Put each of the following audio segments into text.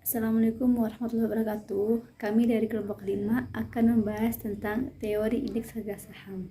Assalamualaikum warahmatullahi wabarakatuh. Kami dari kelompok 5 akan membahas tentang teori indeks harga saham.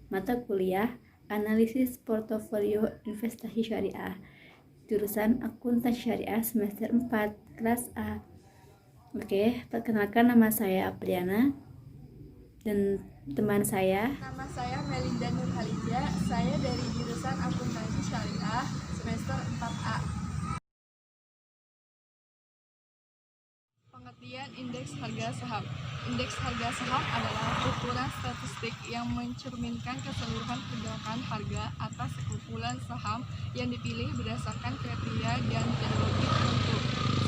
Mata kuliah Analisis Portofolio Investasi Syariah, jurusan Akuntansi Syariah semester 4, kelas A. Oke, perkenalkan, nama saya Apriana dan teman saya. Nama saya Melinda Nurhaliza, saya dari jurusan Akuntansi Syariah semester 4A. Pengertian indeks harga saham. Indeks harga saham adalah ukuran statistik yang mencerminkan keseluruhan pergerakan harga atas sekumpulan saham yang dipilih berdasarkan kriteria dan metodologi tertentu,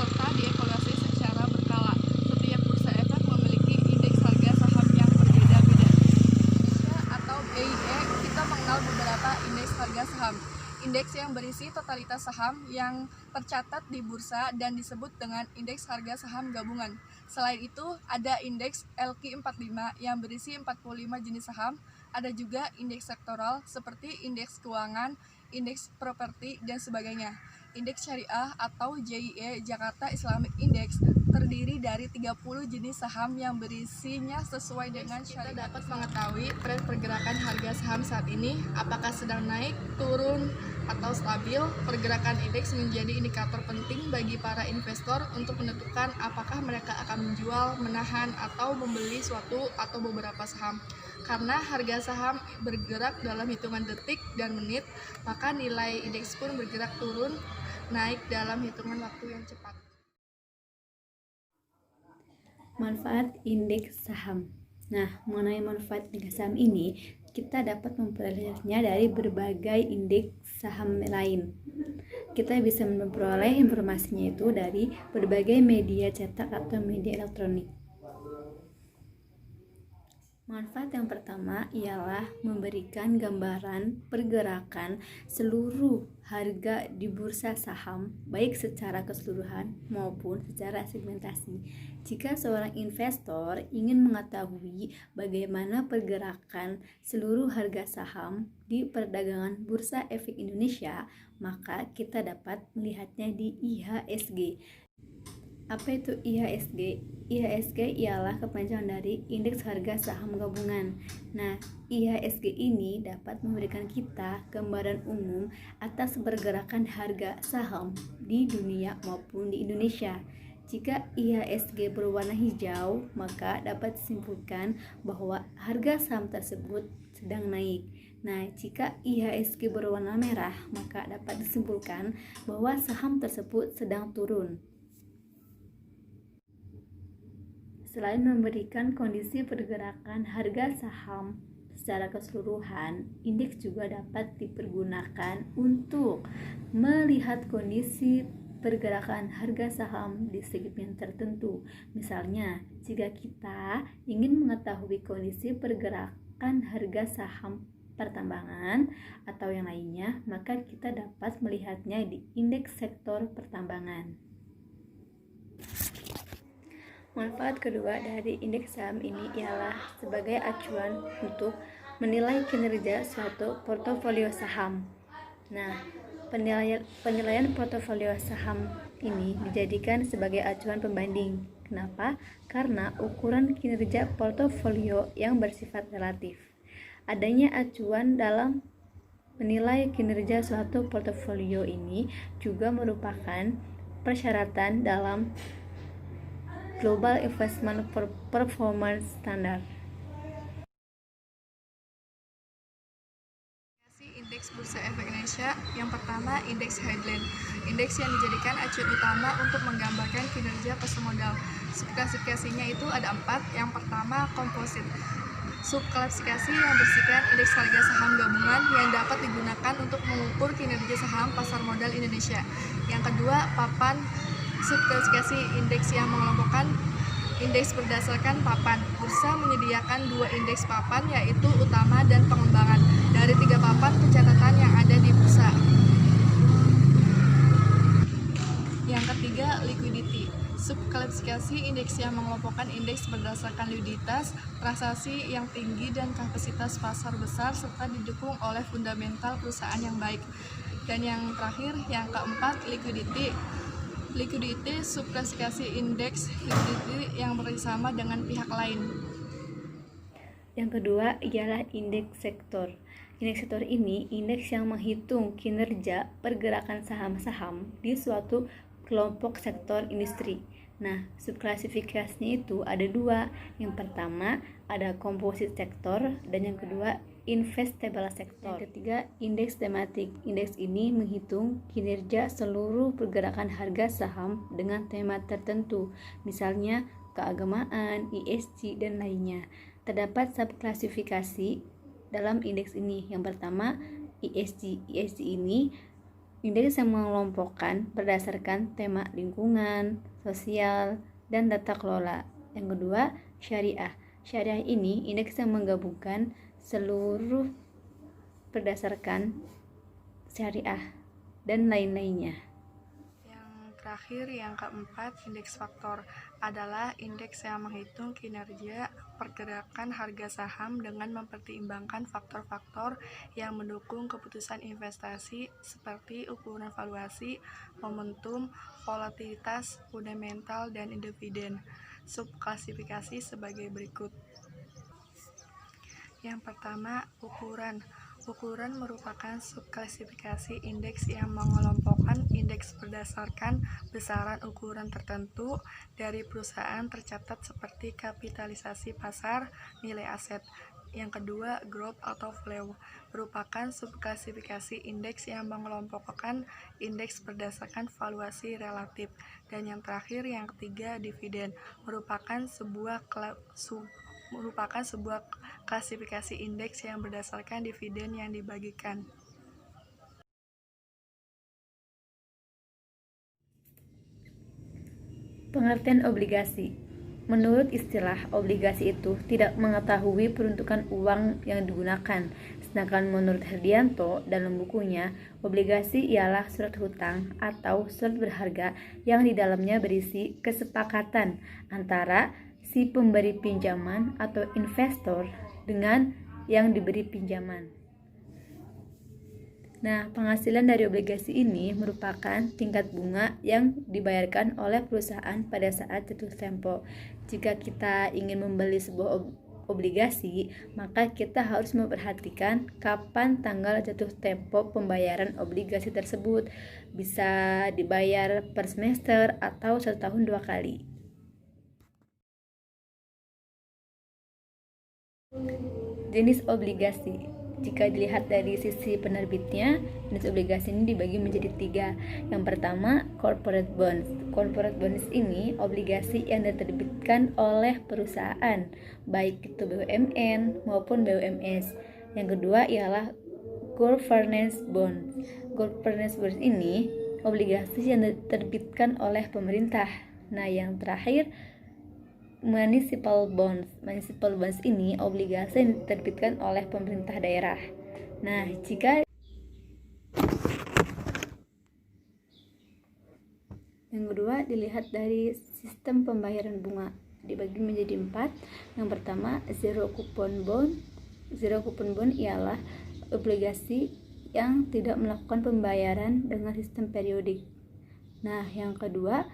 serta dievaluasi secara berkala. Setiap bursa efek memiliki indeks harga saham yang berbeda-beda. Atau BIE, kita mengenal beberapa indeks harga saham. Indeks yang berisi totalitas saham yang tercatat di bursa dan disebut dengan indeks harga saham gabungan. Selain itu, ada indeks LQ45 yang berisi 45 jenis saham. Ada juga indeks sektoral seperti indeks keuangan, indeks properti, dan sebagainya. Indeks syariah atau JIE Jakarta Islamic Index terdiri dari 30 jenis saham yang berisinya sesuai dengan syariat. Kita dapat mengetahui tren pergerakan harga saham saat ini, apakah sedang naik, turun, atau stabil. Pergerakan indeks menjadi indikator penting bagi para investor untuk menentukan apakah mereka akan menjual, menahan, atau membeli suatu atau beberapa saham. Karena harga saham bergerak dalam hitungan detik dan menit, maka nilai indeks pun bergerak turun, naik dalam hitungan waktu yang cepat. Manfaat indeks saham. Nah, mengenai manfaat indeks saham ini, kita dapat mempelajarinya dari berbagai indeks saham lain. Kita bisa memperoleh informasinya itu dari berbagai media cetak atau media elektronik. Manfaat yang pertama ialah memberikan gambaran pergerakan seluruh harga di bursa saham, baik secara keseluruhan maupun secara segmentasi. Jika seorang investor ingin mengetahui bagaimana pergerakan seluruh harga saham di perdagangan Bursa Efek Indonesia, maka kita dapat melihatnya di IHSG. Apa itu IHSG? IHSG ialah kepanjangan dari Indeks Harga Saham Gabungan. Nah, IHSG ini dapat memberikan kita gambaran umum atas pergerakan harga saham di dunia maupun di Indonesia. Jika IHSG berwarna hijau, maka dapat disimpulkan bahwa harga saham tersebut sedang naik. Nah, jika IHSG berwarna merah, maka dapat disimpulkan bahwa saham tersebut sedang turun. Selain memberikan kondisi pergerakan harga saham secara keseluruhan, indeks juga dapat dipergunakan untuk melihat kondisi pergerakan harga saham di segmen tertentu. Misalnya, jika kita ingin mengetahui kondisi pergerakan harga saham pertambangan atau yang lainnya, maka kita dapat melihatnya di indeks sektor pertambangan. Manfaat kedua dari indeks saham ini ialah sebagai acuan untuk menilai kinerja suatu portofolio saham. Nah, penilaian portofolio saham ini dijadikan sebagai acuan pembanding. Kenapa? Karena ukuran kinerja portofolio yang bersifat relatif. Adanya acuan dalam menilai kinerja suatu portofolio ini juga merupakan persyaratan dalam Global Investment Performance Standard. Indeks Bursa Efek Indonesia. Yang pertama, indeks headline. Indeks yang dijadikan acuan utama untuk menggambarkan kinerja pasar modal. Subklasifikasinya itu ada 4. Yang pertama, komposit. Subklasifikasi yang berisikan indeks harga saham gabungan yang dapat digunakan untuk mengukur kinerja saham pasar modal Indonesia. Yang kedua, papan. Subklasifikasi indeks yang mengelompokkan indeks berdasarkan papan. Bursa menyediakan 2 indeks papan, yaitu utama dan pengembangan, dari 3 papan pencatatan yang ada di bursa. Yang ketiga, liquidity. Subklasifikasi indeks yang mengelompokkan indeks berdasarkan likuiditas, transaksi yang tinggi, dan kapasitas pasar besar, serta didukung oleh fundamental perusahaan yang baik. Dan yang terakhir, yang keempat, liquidity. Liquidity subklasifikasi indeks liquidity yang bersama dengan pihak lain. Yang kedua ialah indeks sektor. Indeks sektor ini indeks yang menghitung kinerja pergerakan saham-saham di suatu kelompok sektor industri. Nah, subklasifikasinya itu ada dua. Yang pertama ada composite sektor dan yang kedua investable sektor. Yang ketiga indeks tematik. Indeks ini menghitung kinerja seluruh pergerakan harga saham dengan tema tertentu, misalnya keagamaan, ESG, dan lainnya. Terdapat subklasifikasi dalam indeks ini. Yang pertama, ESG. ESG ini indeks yang mengelompokkan berdasarkan tema lingkungan, sosial, dan tata kelola. Yang kedua, syariah. Syariah ini indeks yang menggabungkan seluruh berdasarkan syariah dan lain-lainnya. Terakhir, yang keempat, indeks faktor adalah indeks yang menghitung kinerja pergerakan harga saham dengan mempertimbangkan faktor-faktor yang mendukung keputusan investasi seperti ukuran valuasi, momentum, volatilitas, fundamental, dan dividen. Subklasifikasi sebagai berikut. Yang pertama, ukuran. Ukuran merupakan subklasifikasi indeks yang mengelompokkan indeks berdasarkan besaran ukuran tertentu dari perusahaan tercatat seperti kapitalisasi pasar, nilai aset. Yang kedua, growth atau flow merupakan subklasifikasi indeks yang mengelompokkan indeks berdasarkan valuasi relatif. Dan yang terakhir, yang ketiga, dividen merupakan sebuah klasifikasi indeks yang berdasarkan dividen yang dibagikan. Pengertian obligasi. Menurut istilah, obligasi itu tidak mengetahui peruntukan uang yang digunakan. Sedangkan menurut Herdianto dalam bukunya, obligasi ialah surat hutang atau surat berharga yang di dalamnya berisi kesepakatan antara si pemberi pinjaman atau investor dengan yang diberi pinjaman. Nah, penghasilan dari obligasi ini merupakan tingkat bunga yang dibayarkan oleh perusahaan pada saat jatuh tempo. Jika kita ingin membeli sebuah obligasi, maka kita harus memperhatikan kapan tanggal jatuh tempo pembayaran obligasi tersebut. Bisa dibayar per semester atau 1 tahun 2 kali. Jenis obligasi. Jika dilihat dari sisi penerbitnya, jenis obligasi ini dibagi menjadi 3. Yang pertama, corporate bonds. Corporate bonds ini obligasi yang diterbitkan oleh perusahaan, baik itu BUMN maupun BUMS. Yang kedua ialah governance bonds. Governance bonds ini obligasi yang diterbitkan oleh pemerintah. Nah, yang terakhir, municipal bonds. Municipal bonds ini obligasi yang diterbitkan oleh pemerintah daerah. Nah, jika yang kedua dilihat dari sistem pembayaran bunga, dibagi menjadi 4. Yang pertama, zero coupon bond. Zero coupon bond ialah obligasi yang tidak melakukan pembayaran dengan sistem periodik. Nah, yang kedua,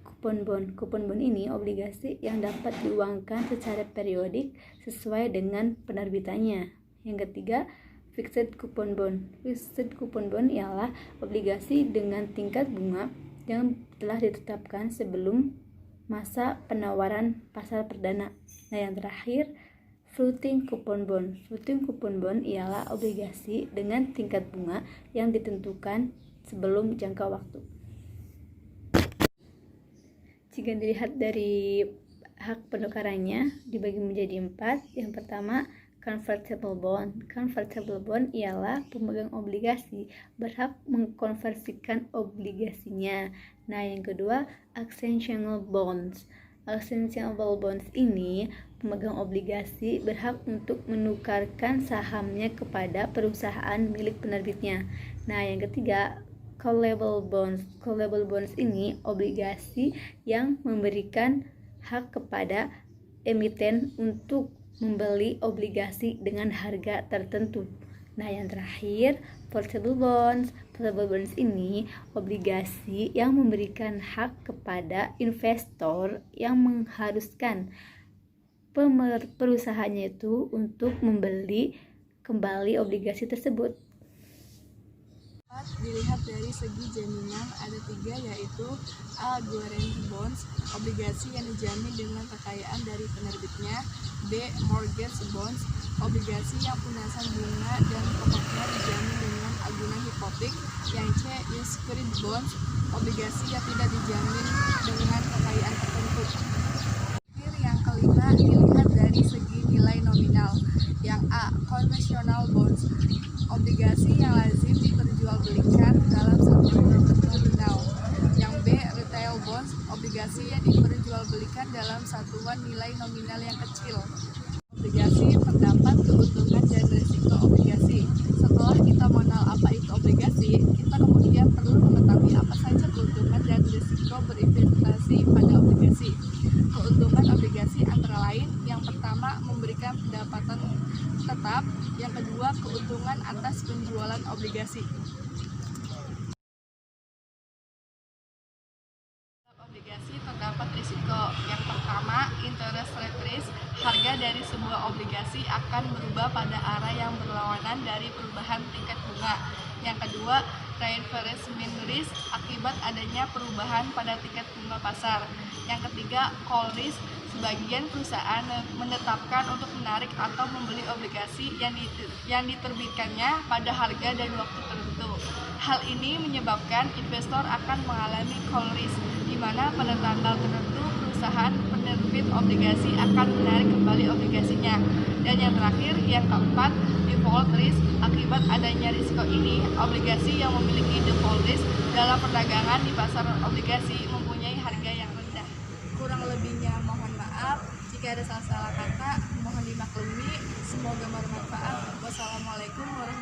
coupon bond. Coupon bond ini obligasi yang dapat diuangkan secara periodik sesuai dengan penerbitannya. Yang ketiga, fixed coupon bond. Fixed coupon bond ialah obligasi dengan tingkat bunga yang telah ditetapkan sebelum masa penawaran pasar perdana. Nah, yang terakhir, floating coupon bond. Floating coupon bond ialah obligasi dengan tingkat bunga yang ditentukan sebelum jangka waktu. Jika dilihat dari hak penukarannya dibagi menjadi 4. Yang pertama, convertible bond. Convertible bond ialah pemegang obligasi berhak mengkonversikan obligasinya. Nah, yang kedua, actionable bonds. Actionable bonds ini pemegang obligasi berhak untuk menukarkan sahamnya kepada perusahaan milik penerbitnya. Nah, yang ketiga, callable bonds. Callable bonds ini obligasi yang memberikan hak kepada emiten untuk membeli obligasi dengan harga tertentu. Nah, yang terakhir, portable bonds. Taxable bonds ini obligasi yang memberikan hak kepada investor yang mengharuskan perusahaannya itu untuk membeli kembali obligasi tersebut. Dilihat dari segi jaminan ada 3, yaitu A. Guarantee bonds, obligasi yang dijamin dengan kekayaan dari penerbitnya. B. Mortgage bonds, obligasi yang pelunasan bunga dan pokoknya dijamin dengan agunan hipotek. Yang C. Unsecured bonds, obligasi yang tidak dijamin dengan kekayaan tertentu. Yang kelima, dilihat dari segi nilai nominal. Yang A. Conventional bonds, obligasi yang lazim diperjualbelikan dalam satu nominal. Yang B. Retail bonds, obligasi yang diperjualbelikan dalam satuan nilai nominal yang kecil. Obligasi, terdapat keuntungan dan risiko obligasi. Setelah kita mengenal apa itu obligasi, kita kemudian perlu mengetahui apa saja keuntungan dan risiko berinvestasi pada obligasi. Keuntungan obligasi antara lain, yang pertama memberikan pendapatan tetap, yang kedua keuntungan atas penjualan obligasi. Obligasi terdapat risiko. Yang pertama, interest rate risk, harga dari sebuah obligasi akan berubah pada arah yang berlawanan dari perubahan tingkat bunga. Yang kedua, reimbursement risk, akibat adanya perubahan pada tingkat bunga pasar. Yang ketiga, call risk, sebagian perusahaan menetapkan untuk menarik atau membeli obligasi yang diterbitkannya pada harga dan waktu tertentu. Hal ini menyebabkan investor akan mengalami call risk, di mana pada tanggal tertentu perusahaan penerbit obligasi akan menarik kembali obligasinya. Dan yang terakhir, yang keempat, default risk, akibat adanya risiko ini, obligasi yang memiliki default risk dalam perdagangan di pasar obligasi mempunyai harga yang rendah. Kurang lebihnya mohon maaf, jika ada salah-salah kata mohon dimaklumi. Semoga bermanfaat. Wassalamualaikum warahmatullahi wabarakatuh.